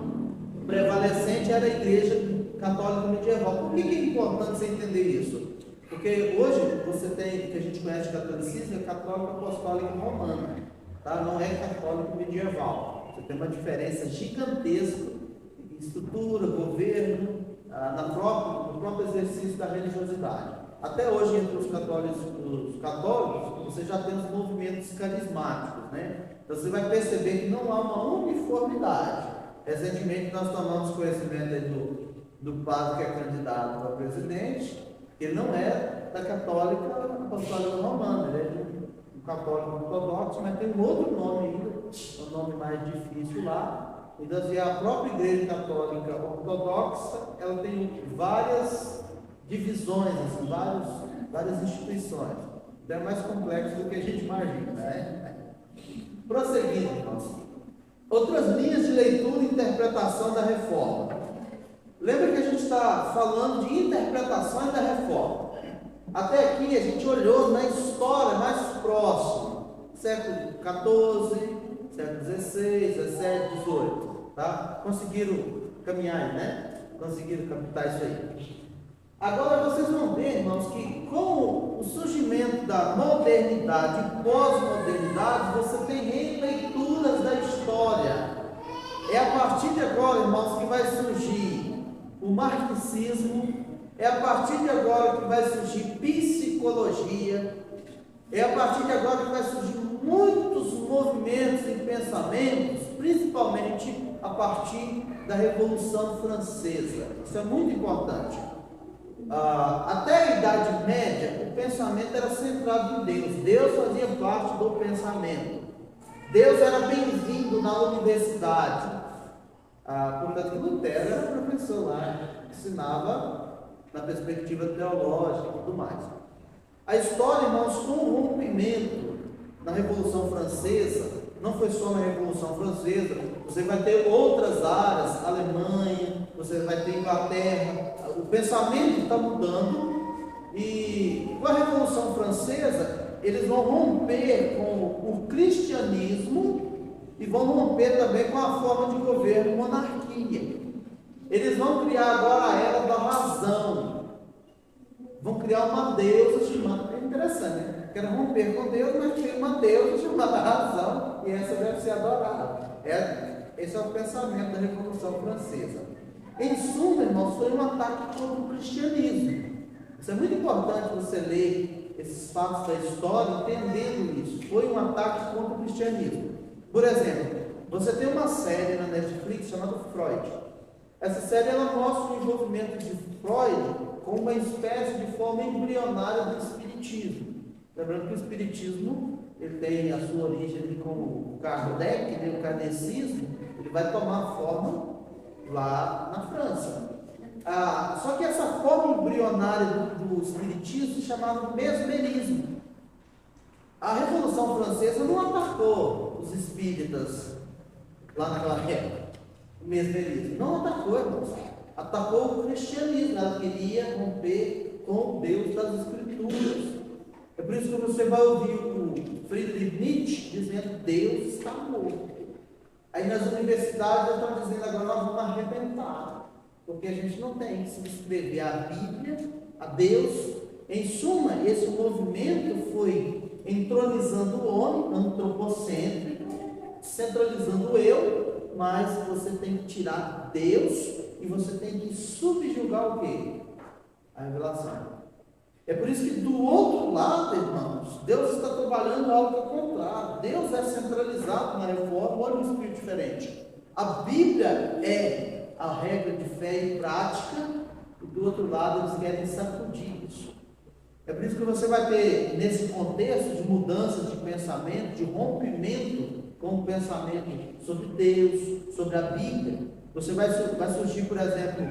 prevalecente era a Igreja Católica Medieval. Por que é importante você entender isso? Porque hoje você tem, que a gente conhece de catolicismo, é católico apostólico romano, tá? Não é católico medieval. Você tem uma diferença gigantesca em estrutura, governo, no próprio exercício da religiosidade. Até hoje, entre os católicos, você já tem os movimentos carismáticos, né? Então você vai perceber que não há uma uniformidade. Recentemente nós tomamos conhecimento aí do padre que é candidato a presidente. Ele não é da católica apostólica romana, ele é um católico ortodoxo, mas tem um outro nome ainda, um nome mais difícil lá. Então, assim, a própria Igreja Católica Ortodoxa, ela tem várias divisões, assim, várias instituições. Então é mais complexo do que a gente imagina, né? Prosseguindo, irmãos. Outras linhas de leitura e interpretação da Reforma. Lembra que a gente está falando de interpretações da Reforma. Até aqui a gente olhou na história mais próxima, século XIV, século XVI, XVII, XVIII, tá? Conseguiram caminhar, né? Conseguiram captar isso aí. Agora vocês vão ver, irmãos, que com o surgimento da modernidade e pós-modernidade, você tem releituras da história. É a partir de agora, irmãos, que vai surgir o marxismo, é a partir de agora que vai surgir psicologia, é a partir de agora que vai surgir muitos movimentos e pensamentos, principalmente a partir da Revolução Francesa. Isso é muito importante. Até a Idade Média, o pensamento era centrado em Deus. Deus fazia parte do pensamento. Deus era bem-vindo na universidade. Portanto, Lutero era professor lá, ensinava na perspectiva teológica e tudo mais. A história, irmãos, com o rompimento na Revolução Francesa, não foi só na Revolução Francesa, você vai ter outras áreas, Alemanha, você vai ter Inglaterra, o pensamento está mudando, e com a Revolução Francesa, eles vão romper com o cristianismo e vão romper também com a forma de governo monarquia. Eles vão criar agora a era da razão. Vão criar uma deusa chamada, é interessante, né? Quero romper com Deus, mas tem uma deusa chamada razão, e essa deve ser adorada. Esse é o pensamento da Revolução Francesa. Em suma, irmãos, foi um ataque contra o cristianismo. Isso é muito importante você ler esses fatos da história, entendendo isso. Foi um ataque contra o cristianismo. Por exemplo, você tem uma série na Netflix chamada Freud. Essa série ela mostra o envolvimento de Freud com uma espécie de forma embrionária do espiritismo. Lembrando que o espiritismo ele tem a sua origem com o Kardec, né, o kardecismo, ele vai tomar forma lá na França. Só que essa forma embrionária do espiritismo se chamava mesmerismo. A Revolução Francesa não atacou os espíritas lá naquela época. o mesmerismo. Não atacou, irmãos. Atacou o cristianismo. Ela queria romper com o Deus das Escrituras. É por isso que você vai ouvir o Friedrich Nietzsche dizendo: Deus está morto. Aí nas universidades estão dizendo: agora nós vamos arrebentar, porque a gente não tem que subscrever a Bíblia a Deus. Em suma, esse movimento foi entronizando o homem, antropocêntrico, centralizando o eu, mas você tem que tirar Deus e você tem que subjugar o quê? A revelação. É por isso que do outro lado, irmãos, Deus está trabalhando algo ao contrário. Deus é centralizado na reforma. Olha um espírito diferente. A Bíblia é a regra de fé e prática, e do outro lado eles querem sacudir isso. É por isso que você vai ter, nesse contexto de mudança de pensamento, de rompimento com o pensamento sobre Deus, sobre a Bíblia, vai surgir, por exemplo,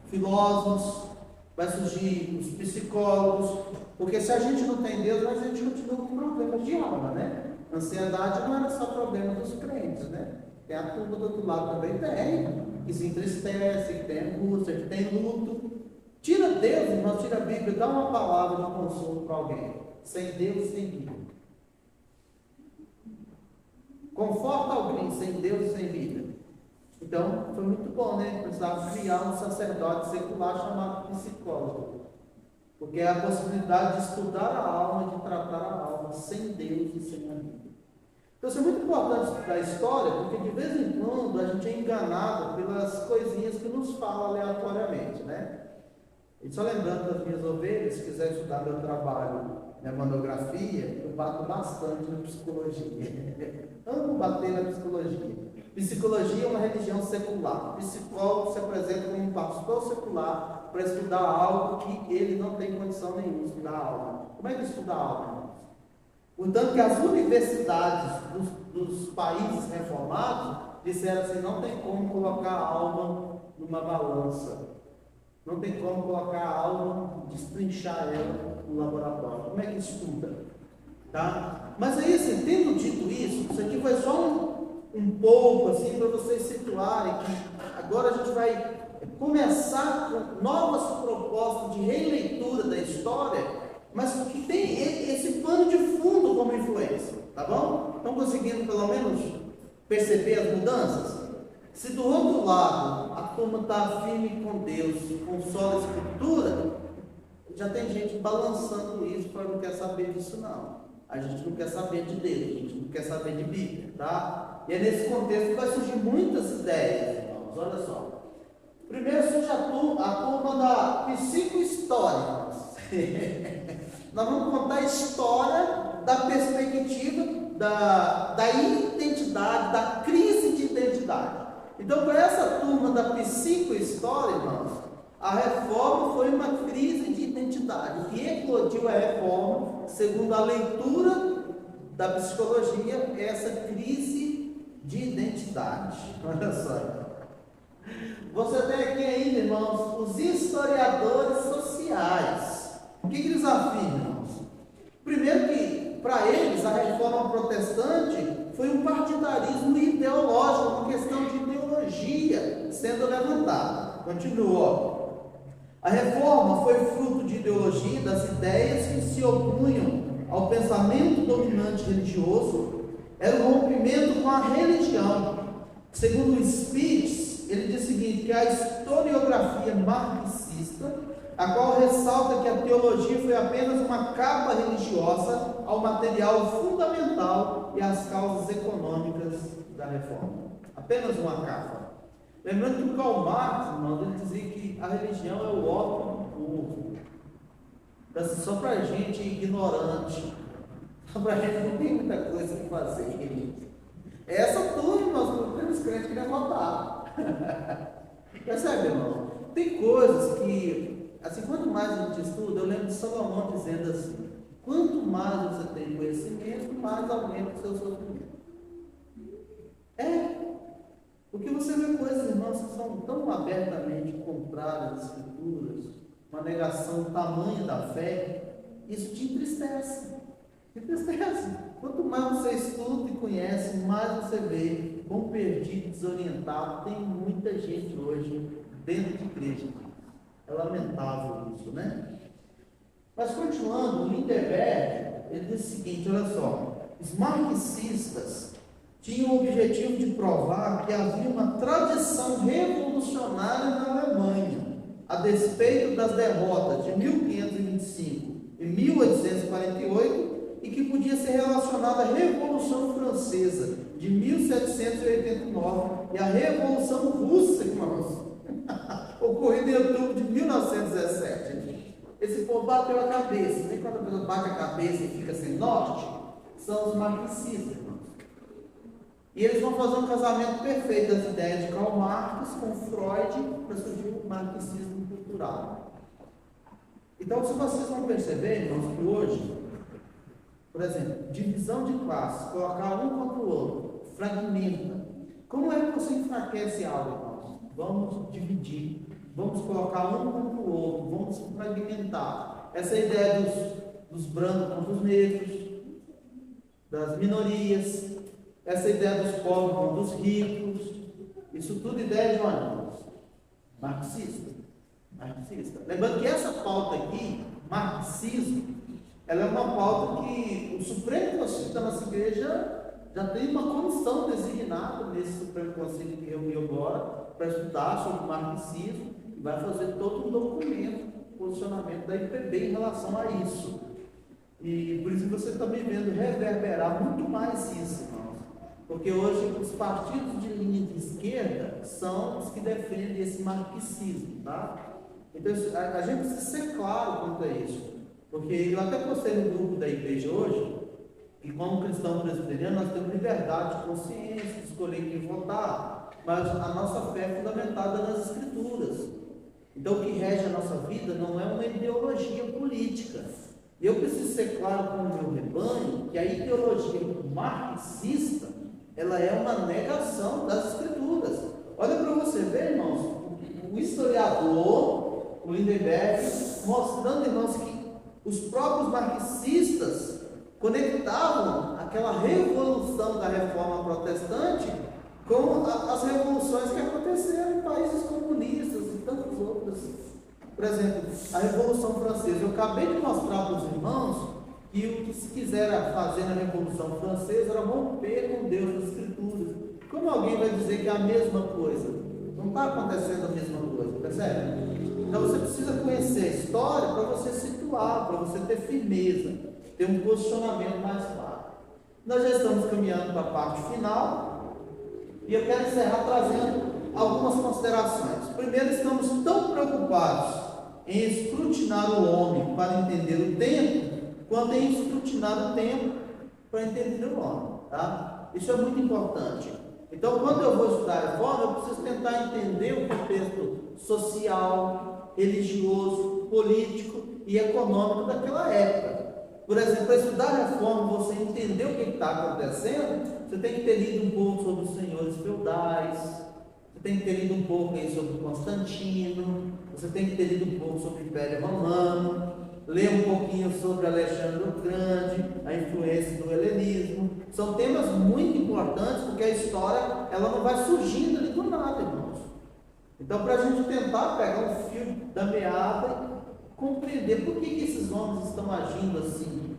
filósofos, vai surgir os psicólogos, porque se a gente não tem Deus, a gente continua com problemas de alma, né? Ansiedade não era só problema dos crentes, né? Tem a turma do outro lado também tem, que se entristece, que tem angústia, que tem luto. Tira Deus, irmão, tira a Bíblia, dá uma palavra de consolo para alguém. Sem Deus, sem Bíblia. Conforta alguém sem Deus e sem Bíblia. Então, foi muito bom, né? Precisava criar um sacerdote secular chamado psicólogo. Porque é a possibilidade de estudar a alma, de tratar a alma sem Deus e sem a Bíblia. Então, isso é muito importante estudar a história, porque de vez em quando a gente é enganado pelas coisinhas que nos falam aleatoriamente, né? E só lembrando das minhas ovelhas, se quiser estudar meu trabalho, minha monografia, eu bato bastante na psicologia. Amo bater na psicologia. Psicologia é uma religião secular. O psicólogo se apresenta como um pastor secular para estudar algo que ele não tem condição nenhuma de estudar algo. Como é que estuda algo? Portanto, que as universidades dos países reformados disseram assim: não tem como colocar a alma numa balança. Não tem como colocar a alma, destrinchar ela no laboratório. Como é que estuda? Tá? Mas aí, assim, tendo dito isso aqui foi só um pouco, assim, para vocês situarem que agora a gente vai começar com novas propostas de releitura da história, mas que tem esse pano de fundo como influência, tá bom? Estão conseguindo, pelo menos, perceber as mudanças? Se do outro lado a turma está firme com Deus, com só a Escritura, já tem gente balançando isso para não quer saber disso não. A gente não quer saber de Deus, a gente não quer saber de Bíblia, tá? E é nesse contexto que vai surgir muitas ideias, irmãos, olha só. Primeiro surge a turma da psicohistória. Nós vamos contar a história da perspectiva da identidade, da crise de identidade. Então, para essa turma da psicohistória, irmãos, a reforma foi uma crise de identidade. O que eclodiu a reforma, segundo a leitura da psicologia, é essa crise de identidade. Olha só. Você tem aqui ainda, irmãos, os historiadores sociais. O que eles afirmam, irmãos? Primeiro que, para eles, a reforma protestante foi um partidarismo ideológico, uma questão de ideologia sendo levantada. Continua. A reforma foi fruto de ideologia, das ideias que se opunham ao pensamento dominante religioso, era um rompimento com a religião. Segundo o Spitz, ele diz o seguinte, que a historiografia marxista, a qual ressalta que a teologia foi apenas uma capa religiosa ao material fundamental e às causas econômicas da reforma. Apenas uma capa. Lembrando que o Karl Marx, irmão, ele dizia que a religião é o ópio do povo. Então, assim, só para gente ignorante, só para gente não tem muita coisa para fazer. É essa turma, nós temos crentes que querem votar. Percebe, irmão? Tem coisas que, assim, quanto mais a gente estuda, eu lembro de Salomão dizendo assim: quanto mais você tem conhecimento, mais aumenta o seu sofrimento. Porque você vê coisas, irmãos, que são tão abertamente contrárias às Escrituras, uma negação tamanha da fé, isso te entristece. Quanto mais você estuda e conhece, mais você vê quão perdido, desorientado tem muita gente hoje dentro de igreja. É lamentável isso, né? Mas continuando, o Lindenberg, ele diz o seguinte, olha só, os marxistas tinham o objetivo de provar que havia uma tradição revolucionária na Alemanha, a despeito das derrotas de 1525 e 1848, e que podia ser relacionada à Revolução Francesa de 1789 e à Revolução Russa, ocorrida em outubro de 1917. Esse povo bateu a cabeça, nem quando a pessoa bate a cabeça e fica sem norte, são os marxistas, irmãos. E eles vão fazer um casamento perfeito das ideias de Karl Marx com Freud para surgir o marxismo cultural. Então, se vocês vão perceber, irmãos, que hoje, por exemplo, divisão de classes, colocar um contra o outro, fragmenta. Como é que você enfraquece algo, irmãos? Vamos dividir, vamos colocar um contra o outro, vamos fragmentar. Essa ideia dos brancos contra os negros, das minorias, essa ideia dos pobres contra os ricos, isso tudo ideia de onde? Marxista. Lembrando que essa pauta aqui, marxismo, ela é uma pauta que o Supremo Conselho da nossa igreja já tem uma comissão designada nesse Supremo Conselho que reuniu agora para estudar sobre o marxismo e vai fazer todo um documento, posicionamento da IPB em relação a isso. E por isso você está me vendo reverberar muito mais isso, irmãos. Porque hoje os partidos de linha de esquerda são os que defendem esse marxismo, tá? Então a gente precisa ser claro quanto a isso. Porque eu até postei no grupo da igreja hoje, que como cristão presbiteriano nós temos liberdade de consciência, de escolher quem votar, mas a nossa fé é fundamentada nas escrituras. Então o que rege a nossa vida não é uma ideologia política. E eu preciso ser claro com o meu rebanho que a ideologia marxista, ela é uma negação das escrituras. Olha para você ver, irmãos, o historiador, o Lindenberg, mostrando, irmãos, que os próprios marxistas conectavam aquela revolução da reforma protestante com as revoluções que aconteceram em países comunistas e tantas outras. Por exemplo, a Revolução Francesa. Eu acabei de mostrar para os irmãos que o que se quiser fazer na Revolução Francesa era romper com Deus nas Escrituras. Como alguém vai dizer que é a mesma coisa? Não está acontecendo a mesma coisa, percebe? Então você precisa conhecer a história para você situar, para você ter firmeza, ter um posicionamento mais claro. Nós já estamos caminhando para a parte final e eu quero encerrar trazendo algumas considerações. Primeiro, estamos tão preocupados em escrutinar o homem para entender o tempo, quanto em escrutinar o tempo para entender o homem, tá? Isso é muito importante. Então, quando eu vou estudar a reforma, eu preciso tentar entender o contexto social, religioso, político e econômico daquela época. Por exemplo, para estudar a reforma, você entender o que está acontecendo, você tem que ter lido um pouco sobre os senhores feudais, você tem que ter lido um pouco aí sobre Constantino, você tem que ter lido um pouco sobre o Império Romano, ler um pouquinho sobre Alexandre o Grande, a influência do helenismo. São temas muito importantes, porque a história ela não vai surgindo ali do nada, irmãos. Então, para a gente tentar pegar um fio da meada e compreender por que esses homens estão agindo assim,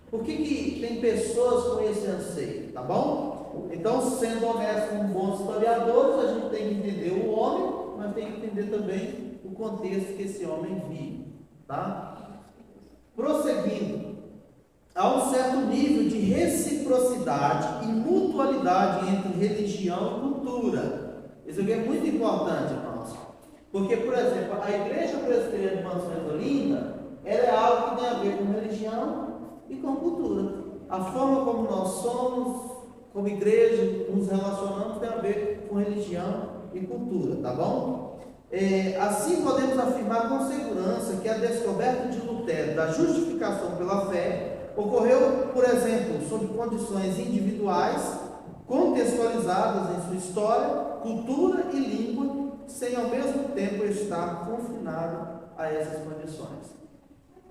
por que tem pessoas com esse anseio, tá bom? Então, sendo honesto como bons historiadores, a gente tem que entender o homem, mas tem que entender também o contexto que esse homem vive, tá? Prosseguindo, há um certo nível de reciprocidade e mutualidade entre religião e cultura. Isso aqui é muito importante, irmãos. Porque, por exemplo, a Igreja Presbiteriana de Mansões Olinda, ela é algo que tem a ver com religião e com cultura. A forma como nós somos, como igreja, nos relacionamos, tem a ver com religião e cultura, tá bom? Assim podemos afirmar com segurança que a descoberta de Lutero da justificação pela fé ocorreu, por exemplo, sob condições individuais, contextualizadas em sua história, cultura e língua, sem ao mesmo tempo estar confinado a essas condições.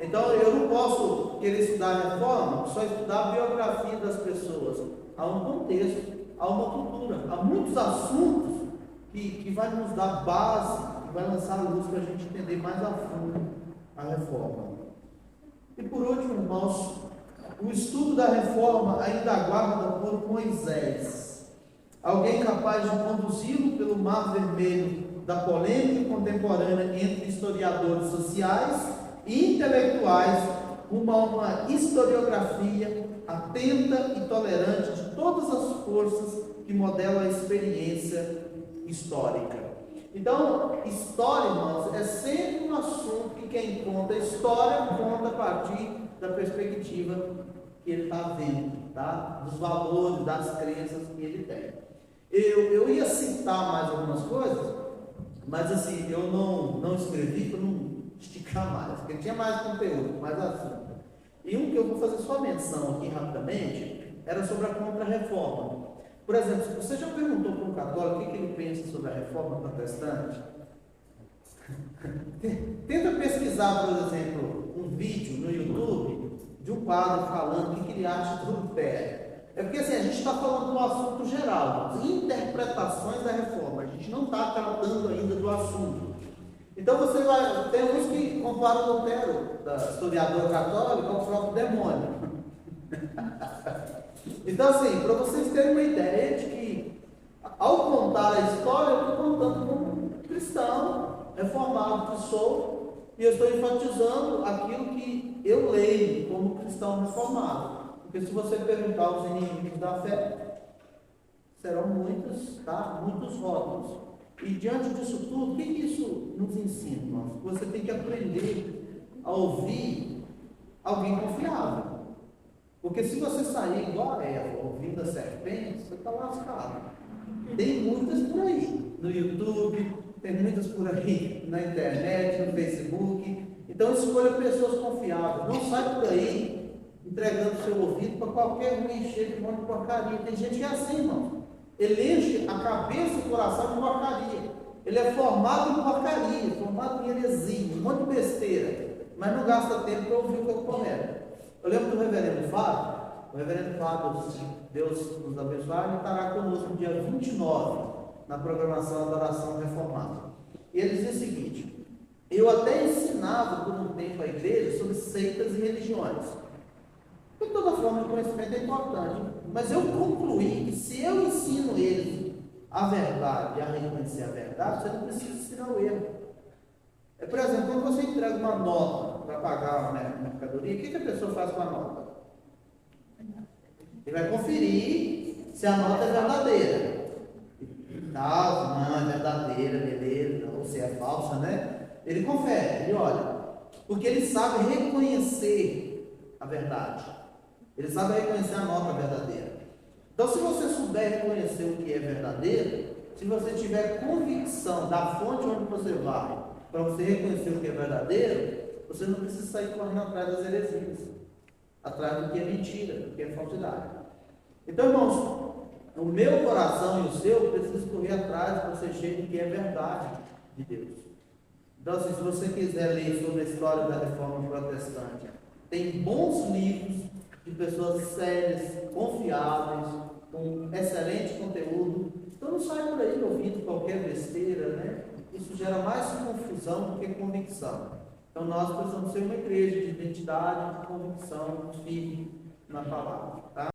Então eu não posso querer estudar a reforma, só estudar a biografia das pessoas. pessoas, há um contexto, há uma cultura, há muitos assuntos que vai nos dar base, que vai lançar a luz para a gente entender mais a fundo a reforma. E por último, irmãos, o estudo da reforma ainda aguarda por Moisés, alguém capaz de conduzi-lo pelo mar vermelho da polêmica contemporânea entre historiadores sociais e intelectuais, rumo a uma historiografia atenta e tolerante de todas as forças que modelam a experiência histórica. Então, história, irmãos, é sempre um assunto que quem conta a história conta a partir da perspectiva que ele está vendo, tá? Dos valores, das crenças que ele tem. Eu ia citar mais algumas coisas, mas assim, eu não escrevi para não esticar mais, porque tinha mais conteúdo, mais assunto. E um que eu vou fazer só menção aqui rapidamente, era sobre a contra-reforma. Por exemplo, se você já perguntou para um católico o que ele pensa sobre a reforma protestante, tenta pesquisar, por exemplo, um vídeo no YouTube de um padre falando o que ele acha do pé. É porque assim, a gente está falando do assunto geral, interpretações da reforma, a gente não está tratando ainda do assunto. Então você vai, tem uns que comparam Lutero, da historiadora católica, ao próprio demônio. Então assim, para vocês terem uma ideia de que, ao contar a história, eu estou contando como um cristão reformado que sou, e eu estou enfatizando aquilo que eu leio como cristão reformado. Porque se você perguntar aos inimigos da fé, serão muitos, tá? Muitos rótulos. E diante disso tudo, o que isso nos ensina, irmãos? Você tem que aprender a ouvir alguém confiável. Porque se você sair igual a Eva, ouvindo a serpente, você está lascado. Tem muitas por aí, no YouTube, tem muitas por aí na internet, no Facebook. Então escolha pessoas confiáveis. Não sai por aí entregando seu ouvido para qualquer um encher de um monte de porcaria. Tem gente que é assim, irmão. Ele enche a cabeça e o coração de porcaria. Ele é formado em porcaria, formado em heresia, um monte de besteira, mas não gasta tempo para ouvir o que eu comento. Eu lembro do reverendo Fábio. O reverendo Fábio, Deus nos abençoe, ele estará conosco no dia 29, na programação Adoração Reformada. E ele dizia o seguinte: eu até ensinava por um tempo a igreja sobre seitas e religiões. De toda forma, o conhecimento é importante, mas eu concluí que se eu ensino eles a verdade e a reconhecer a verdade, você não precisa ensinar o erro. Por exemplo, quando você entrega uma nota para pagar uma mercadoria, o que a pessoa faz com a nota? Ele vai conferir se a nota é verdadeira. Caso não é verdadeira, beleza, ou se é falsa, né? Ele confere, ele olha, porque ele sabe reconhecer a verdade. Ele sabe reconhecer a nota verdadeira. Então, se você souber reconhecer o que é verdadeiro, se você tiver convicção da fonte onde você vai, para você reconhecer o que é verdadeiro, você não precisa sair correndo atrás das heresias, atrás do que é mentira, do que é falsidade. Então, irmãos, o meu coração e o seu precisam correr atrás para ser cheio do que é verdade de Deus. Então, assim, se você quiser ler sobre a história da Reforma Protestante, tem bons livros de pessoas sérias, confiáveis, com excelente conteúdo. Então não sai por aí ouvindo qualquer besteira, né? Isso gera mais confusão do que convicção. Então nós precisamos ser uma igreja de identidade, de convicção, firme na palavra, tá?